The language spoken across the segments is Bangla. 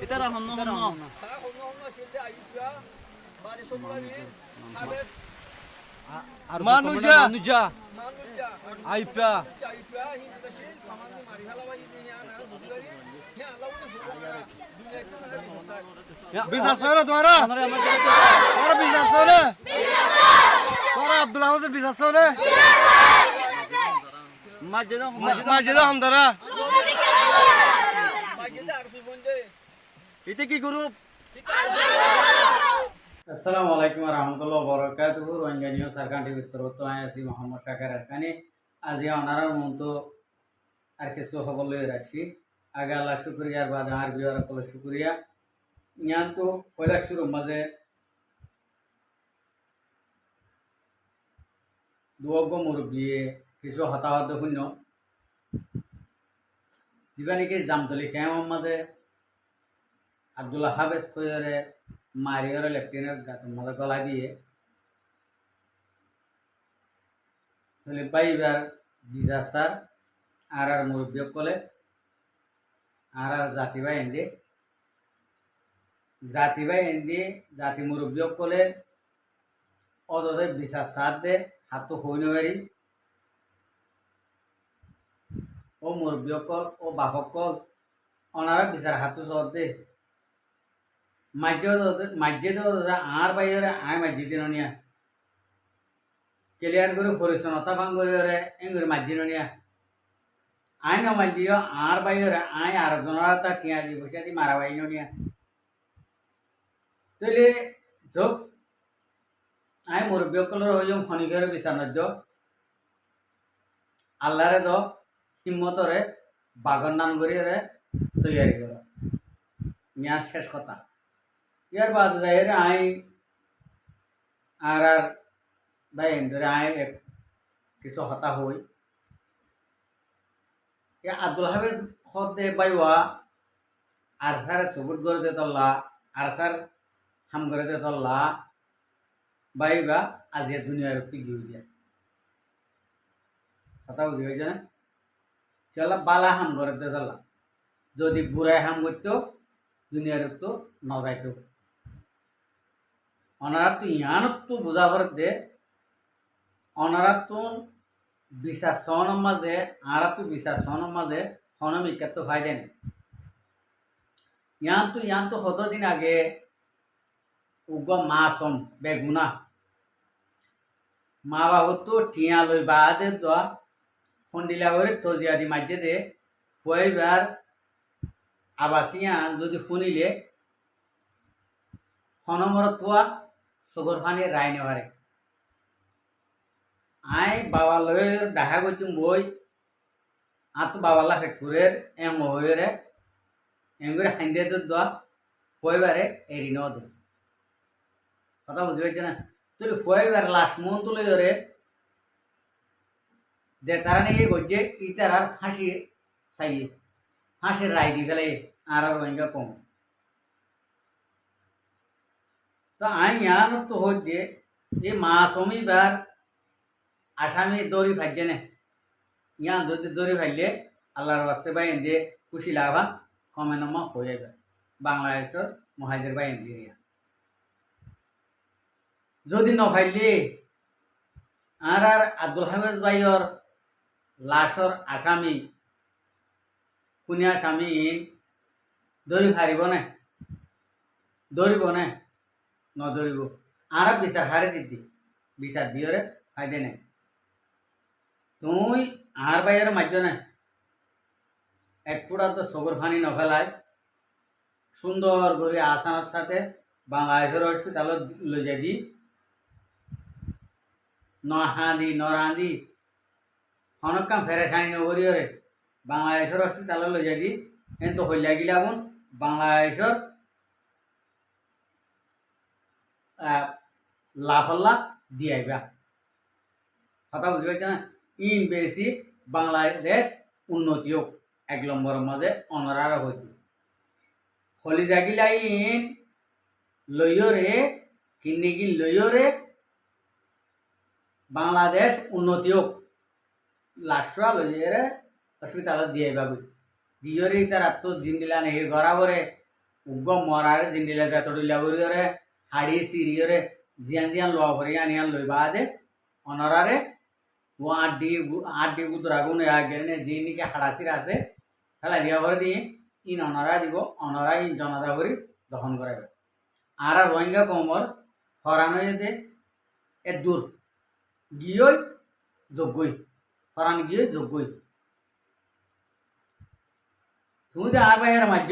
Itara honno honno. Manuja. Manuja. Aipa. Bisa suara तुम्हारा? तुम्हारा bisa suara? तुम्हारा Abdul Hamid bisa suara? Majedah Hamdara. Itu ki grup? আসসালামু আলাইকুম রহমতুল্লাহ বরকাতুহু রঞ্জানীয় সরকার টিভি তরফতো আছি মোহাম্মদ শাকের আরকানি আজি অনারার মতো আর কিছু খবর লই রাখছি আগে আল্লাহ শুকরিয়ার বাদ আর বিয়ার কলে শুকরিয়া ইয়ান তো পয়লা শুরু মাঝে দুয়োগ মুরব্বী কিছু হতাহত শূন্য জীবানীকে জামতলি কেমন মাঝে আব্দুল্লাহ হাফেজ খৈরে মারিওর লেফটেন্যান্ট গাতের মধ্যে গলা দিয়ে তাহলে বাইবার বিজাসার আর মুরব্বী কলে আর জাতিবাই এনে জাতি মুরব্বী কলে অদে বিচার সার দে হাত হইন পারি ও মুরব্বী কল ও বাপক কল অনারা বিচার হাত চর দে মাঝে আর বাইরে আয় মাঝি দিন নিয়া ক্লিয়ার করে পরিচ্ছন্নতা ভাঙ করে এঙ্গুরি মাঝি নিয়া আয় না মাঝিও আর বাইরে আয় আর জনের তার টিয়া দি বসে দি মারা বাই নিয়া তাহলে যোগ আয় মুরব্বী কলর হইম খনিকের বিচার নদ্য আল্লাহরে দ হিম্মতরে বাগর নান করিয়ে তৈরি কর ইয়ার শেষ কথা ইয়ার বাদ যায় আই আর ভাই ধরে আই কিছু হতা হই আব্দুল হাফেজ খদে বাইওয়া আর স্যার সবুর করে দে তল্লা আর স্যার হাম করে দে তল্লা বাইবা আজি দুনিয়ার উক্তি গিয়ে দিয়া কথা বুঝি হয়েছে না চলা বালা হাম করে দে তল্লা যদি বুড়ায় হাম করতো দুনিয়ার তো নজাইতো অনারা তো ইয়ানত তো বুঝাবার দে অনারা তো বিচার সহনের মাঝে আর তো বিচার সহনের মাঝে হনমিকার তো ফায়দা নেই ইয়ান তো কতদিন আগে উগ মাসম বেগুনা মা বাবু তো টিয়া লই বাদে দোয়া ফন্ডিলা করে তজিয়া দি মাঝে দে পয়বার আবাসিয়া যদি শুনিলে হনমরত পোয়া চকুর ফানি রায় নেবারে আই বাবা লয়ের দেখা করছি বই আত বাবালা ফেকুরের এম হয়ে এমগুলো হাইন্দে দোয়া ফয়বারে এরি ন দে কথা বুঝতে পারছি না তুই ফয়বার লাশ মন তুলে ধরে যে তারা নিয়ে গজ্জে ইতার আর ফাঁসি চাইয়ে ফাঁসির রায় দি ফেলে আর রোহিঙ্গা কম তো আই ইয়ান তো হচ্ছে এই মাসমিবার আসামি দড়ি ফাইছে না ইয়ান যদি দড়ি ফাইলে আল্লাহর বাস্তে বাই এনে খুশি লাভা কমে নমা হয়ে যাবে বাংলাদেশের মহাজের বাই এনে যদি ন ফাইলে আর আব্দুল হাফেজ ভাইয়র লাশর আসামি কোন আসামি দড়ি ফারিব না দৌড়ব না নদৌড়ব আর বিচার হারে দিদি বিচার দিয়রে ফাইদে নাই তুই আর বাইয়ের মাঝ না এক ফুটা তো চকুর ফানি নফেলায় সুন্দর করে আসানোর সাথে বাংলাদেশের হসপিটালত লৈ যাবি ন রাঁধি হনকাম ফেরেশানি নগরীয়রে বাংলাদেশের হসপিটালে লই যাই দি কিন্তু হইলা গিলাগুন বাংলাদেশের লাফল্লা দিয়াইবা কথা বুঝতে পারছি না ইন বেশি বাংলাদেশ উন্নতি হোক 1 নম্বরের মাঝে অনরার হইতে হলি জাগিলা ইন লইয়রে কিন্নিগি লইয়রে বাংলাদেশ উন্নতি হোক লাশা লইয়রে হসপিটালত দিয়াইবা বই দিয়রে তার আত্ম জিন্দিলা নেই গড়াবরে উগ্গ মরারে জিন্দিলা যতডিলা করিয়রে হাড়ি সিরিয়রে জিয়ান জিয়ান লওয়া ভরে আনিয়ান লইবা দে অনরারে ও আড্ডি গুতরাগুন আগেনে যিনিকে হাড়াসির আছে খেলা দিয়া ভরে দিয়ে ইন অনরা দিব অনরা ইন জনতা ভরি দহন করাবে আর রোহিঙ্গা কমর হরানইতে এ দূর গিয়ে যোগ্যই হরান গিয়ে যোগ্যই তুমি তো আর ভাইয়ের মাঝ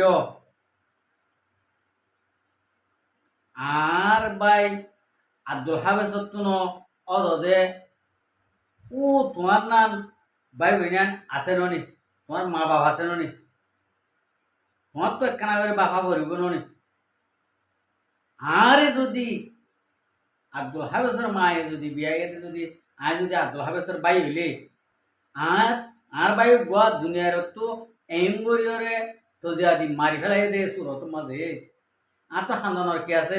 আর ভাই আব্দুল হাফেজ তুন অদে ও তোমার নাম ভাই বইনান আছে নি তোমার মা বাবা আছে নি তোমার তো একখানা করে বাপা পড়িব নি আরে যদি আব্দুল হাফেজের মায়ে যদি বিয়া গেতে যদি আয় যদি আব্দুল হাফেজের বাই হইলে আর বাই গোয়া দুনিয়ার তো এম গরিয়রে তো যে আদি মারি ফেলাই দে সুরত মাঝে আর তো হান্দনের কি আছে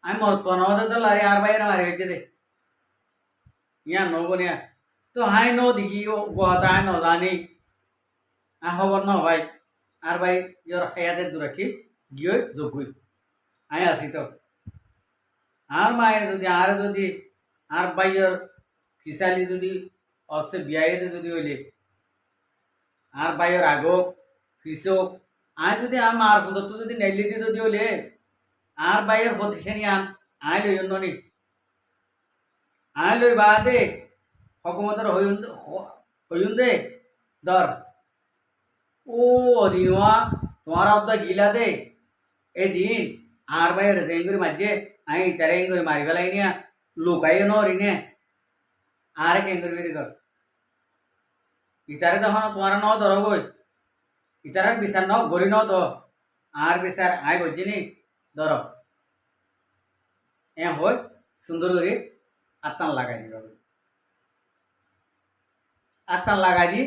আমি মরতো না তো লারি আর বাইরে মারি হয়েছে দে ইয়া নবনিয়া তো হাই ন দেখি গোহাতা হাই ন জানি খবর ন ভাই আর ভাই ইয়র হায়াতে দূরাছি গিয়ে যোগ্যই আই আছি তো আর মায়ে যদি আর বাইয়ের ফিসালি যদি অস্তে বিয়াইতে যদি হইলে আর বাইয়ের আগক ফিসক আয় যদি আর মার কুন্দত্ব যদি নেলিতে যদি হইলে আর বাইয়ের প্রতিষ্ঠানি আয় লই নি আয় লই বা দে হকুমতের হইন দে দর ও দিনওয়া তোমার অব্দ গিলা দে এদিন আর বাইয়ের জেঙ্গুরি মাঝে আই তারে এঙ্গুরি মারি ফেলাই নিয়া লুকাই নে আর কেঙ্গুরি বেরি কর ইতারে তখন তোমার ন ধরবই ইতারার বিচার ন গড়ি ন তো আর বিচার আয় করছি নি ধর হই সুন্দর করে আত্মান লাগাই দিবা আত্মান লাগাই দি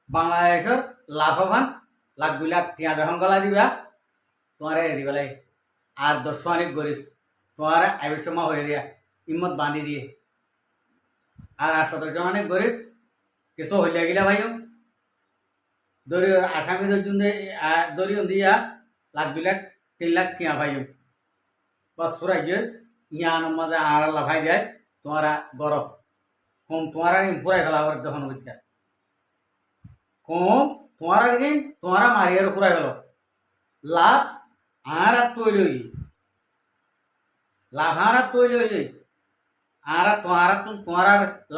বাংলাদেশের লাভবান লাখ 2 লাখ টিয়া যখন গলা দিবা তোমার রেডি বেলাই আর 10 অনেক গরিস তোমার আয়ুষ্মা হয়ে দিয়া হিম্মত বাঁধি দিয়ে আর 17 জন অনেক গরিস কিছু হইলে গিলা ভাইও দরিয় আসামি দরিয়ন দিয়া লাখ 2 লাখ 3 লাখ টিয়া ভাইও বাস ফুরাই গিয়ে ইয়ান মাঝে আর লাফাই দেয় তোমারা গরব কম তোমারা ফুরাই ফেলা আবার তখন হইতা কম তোমারা মারিয়ার ফুরাই ফেল লাভ আর তৈরি লাভ আর তৈরি হয়ে যায় আর তোমার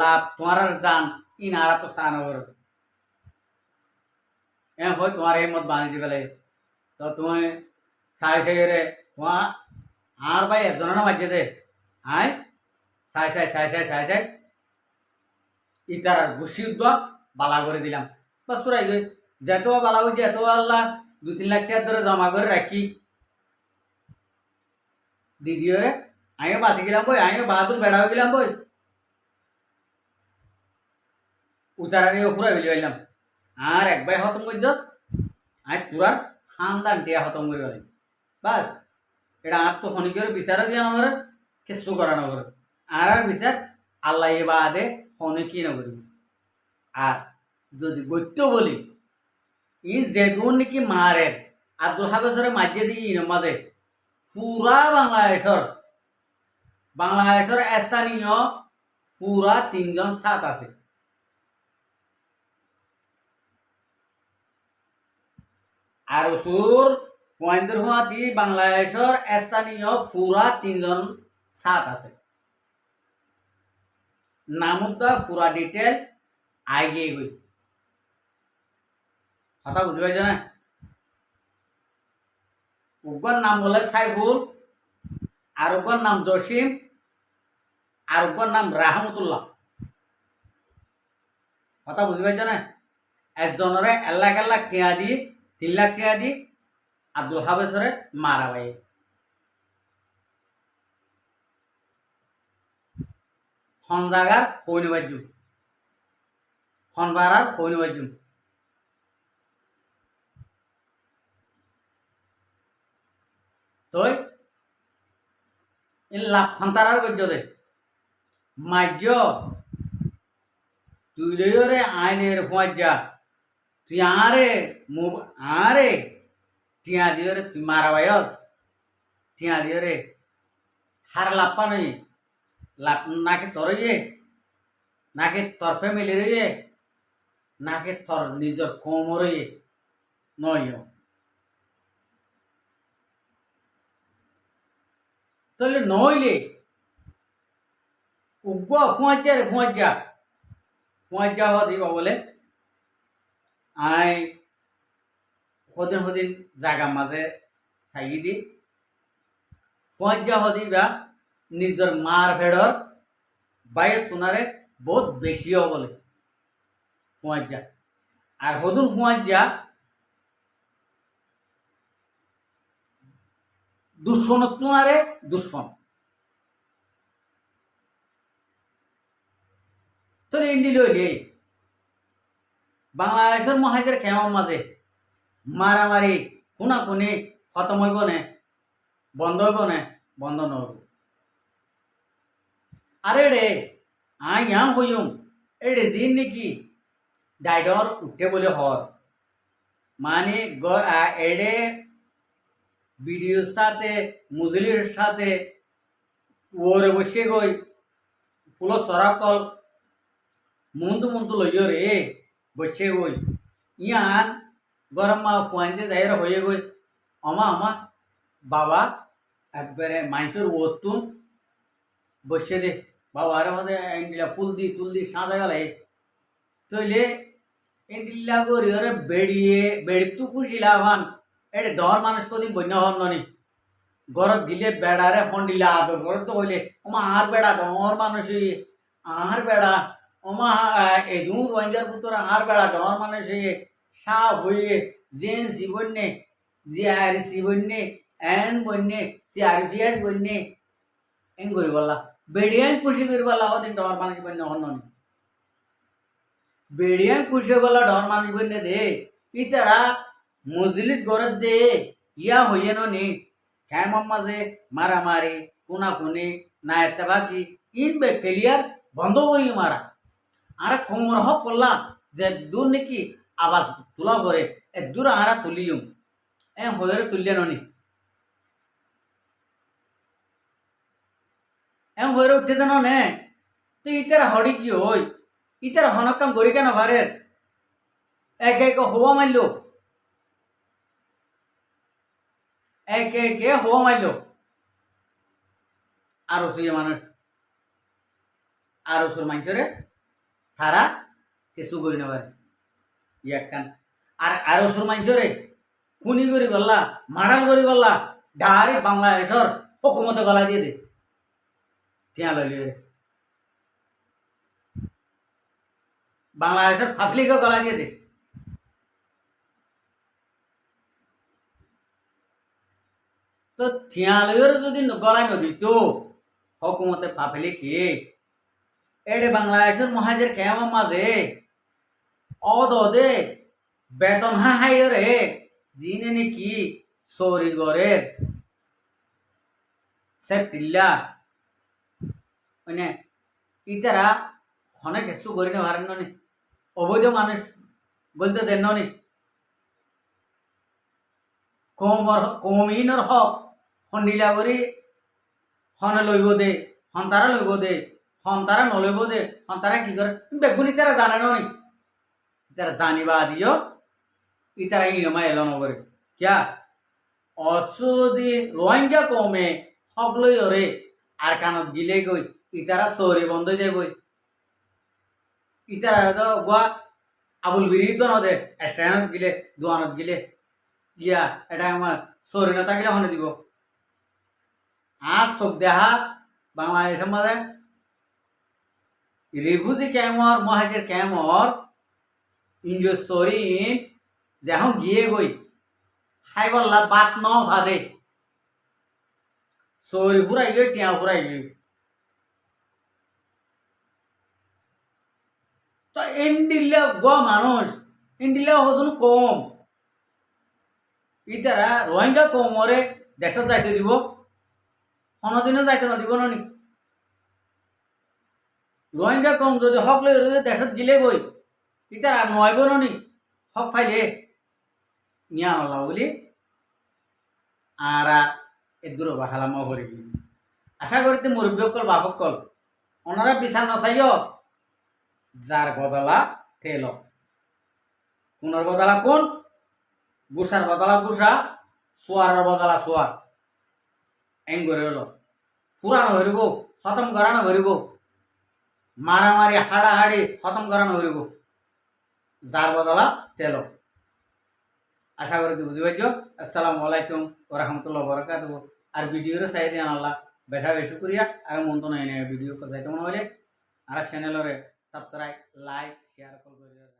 লাভ তোমার জান ইন আর তো সান ওর হয় তোমার হিম্মত বাঁধি দি পেলে তো তুমি সাই রে তোমার আর ভাই একজনের মাঝে দে আয় সাই ইতার ঘুষি উদ্যোগ বালা করে দিলাম বাস তোরাই গই যেত বালা হয়েছে এত আল্লাহ 2-3 লাখ টাকার ধরে জমা করে রাখি দিদিওরে আমিও বাঁচি গেলাম বই আমিও বাহাদুর বেড়া হয়ে গেলাম বই উতারানিও ফুরাই ফেলে পাইলাম আর একবার খতম করে যাস আয় তোরার খানদান টিয়া খতম করে গেলাম বাস এটা আর তো খনিকের বিচারও দিয়া নগরে কিছু করা নগরে আর বিচার আল্লাহ বাদে খনে কি নগরি আর যদি গত্য বলি ই যেগুন নাকি মারের আব্দুল হাফেজের মাঝে দিয়ে মাঝে পুরা বাংলাদেশের স্থানীয় পুরা 3 জন সাত আছে আর ওসুর পয়েন্টের হওয়াতি বাংলাদেশের স্থানীয় পুরা 3 জন সাত আছে নামুদ্দা পুরা ডিটেল আগে গই কথা বুঝতে পারছো না উগ্র নাম বলে সাইফুল আর উগ্র নাম জসিম আর উগ্র নাম রাহমতুল্লাহ কথা বুঝি পাইছ না একজনরে 1 লাখ টিয়া দি 3 লাখ টিয়া দি আব্দুল হাবেসরে মারা ভাই হন জাগার হইনি বাজু হন বারার হইনি বাজু তই লাভ খন্তারার গজ্য দে মাজ্য তুই রে আইনের যা তুই আরে টিয়া দিও রে তুই মারা ভাইস টিয়া দিও রে হার লাপ্পা নই লাভ নাকি তোর নাকি তোর ফ্যামিলি রে নাকি তোর নিজের কমর নয় তাহলে নইলে উগ্র ফুঁয়াজা হওয়া দিবা বলে আই সদিন জাগা মাঝে চাগি দি ফুঁয়াজা হওয়া দিবা নিজের মার ফেডর বাইরে তোনারে বহুত বেশিও বলে ফুঁয়াজা আর হদুন ফুঁয়াজা দুশ্মন তোনারে দুশ্মন তোর ইন্ডি লইলে বাংলাদেশের মহাজের খেমার মাঝে মারামারি খুনাখুনি খতম হইব নে বন্ধ হইব নে বন্ধ নহব আরে রে আই ইয়াং হইম এড়ে জিন নাকি ডাইডর উঠে বলে হর মানে এড়ে ভিডিওর সাথে মুজলির সাথে ওরে বসে গই ফুল সরাকল মন্তু লইয় রে বসে গই ইয়ান গরম মা ফুয়াইতে যাই হয়ে গই অমা বাবা একবারে মাইসুর ওতুন বসে দে বাবা আরে মধ্যে এন্ডিলা ফুল দি সাঁজা গেলে তৈলে এন্ডিলা করি ওরে বেড়ি তু খুশি লাভান এটে ডর মানুষ কদিন বন্য হন ননি ঘরত গিলে বেড়ারে হন্ডিলা আদর ঘরত তো হইলে ওমা আর বেড়া ডর মানুষ আর বেড়া ওমা এদুন রোহিঙ্গার পুত্র আর বেড়া ডর মানুষ সাপ হইয়ে জেন বন্যে জিআরসি বন্যে এন বন্যে সিআরপিএফ বন্যে এন করি বললা বেড়িয়াই খুশি করি বললা ওদিন ডর মানুষ বন্য হন ননি বেড়িয়াই খুশি বললা ডর মানুষ বন্যে দে ইতারা মজলিস গরত দে ইয়া হইয়ে নি খেমার মাঝে মারামারি খুনাখুনি না এতবাকি ইন বে ক্লিয়ার বন্ধ করি মারা আরা কোমর হক করলাম যে দূর নাকি আওয়াজ তোলা করে এ দূর আরা তুলিম হয়ে তুললে নি হয়ে উঠে দেন নে তো ইতার হড়ি কি হই ইতার হনক কাম করি কেন ঘরে একে হওয়া মারল একে হওয়া মারল আরো শুয়ে মানুষ আরো সুর মানুষরে তারা কিছু করি না পারে ইয়াকান আর আরো সুর মানুষরে খুনি করি বললা মাডাল করি বললা ডাইরেক্ট বাংলাদেশের হুকুমতে গলা দিয়ে দে টিয়া লইলি বাংলাদেশের পাবলিকও গলা দিয়ে দে তো থিয়ালয়ের যদি গলায় নদীত হকুমতে পাবলিক এডে বাংলাদেশের মহাজের কেমন মাঝে অদে বেতন হাইরে জিনে নাকি চৌরি গড়ের সেপ্টিল্লা মানে ইতারা অনেক কিছু করি না পারেন নি অবৈধ মানুষ বলতে দেন নি কমিনর হক হন্ডিলা করি হনে লইব দে হন্তারা লইব দে হন্তারা নলইব দে হন্তারা কি করে বেগুনি তারা জানে নি তারা জানিবা দিও ইতারা ইনমা এলো নগরে ক্যা অসুদি রোহিঙ্গা কমে হক লই রে আর কানত গিলে গই ইতারা সৌরি বন্ধ হয়ে যাবই ইতারা তো গোয়া আবুল বিরিদ নদে স্ট্যান্ডত গিলে দোয়ানত গিলে ইয়া এটা আমার সৌরি না থাকলে হনে দিব আর চোখ দেখা বাংলাদেশের মাঝে refugee ক্যাম্পর Muhajir ক্যাম্পর Enzo story in যখন গিয়ে গই হাই বললা বাত ন ভাদে সরি ফুরাই গই টিয়া ফুরাই গই তো ইন্ডিলে গ মানুষ ইন্ডিলে হতন কম ইতারা রোহিঙ্গা কমরে দেশত যাইতে দিব কোনোদিনও যাইতে নদিব নি রোহিঙ্গা কম যদি হক লই দেশত গিলে গই ইতারা নয়ব নি হক ফাইলে নিয়া নলা বলি আর এদুর বাহালামা করি আশা করিতে মুরব্বী অকল বাপ অকল ওনারা বিচার নচাইও যার বদলা তেল কোনের বদলা কোন গুসার বদলা গুসা সোয়ারের বদলা সোয়ার এং করে হলো পুরানো হরিব খতম করানো হরিব মারামারি হাড়াহাড়ি খতম করানো হরিব যার বদলা তেল আশা করি বুঝি পাইছ আসসালামু আলাইকুম ওয়া রাহমাতুল্লাহি ওয়া বারাকাতুহু আর ভিডিওর চাই দিয়ে আল্লাহ বেশা বেশি করিয়া আর মন তো নাই ভিডিও চাইতে মনে হলে আর চ্যানেলরে সাবস্ক্রাইব লাইক শেয়ার করে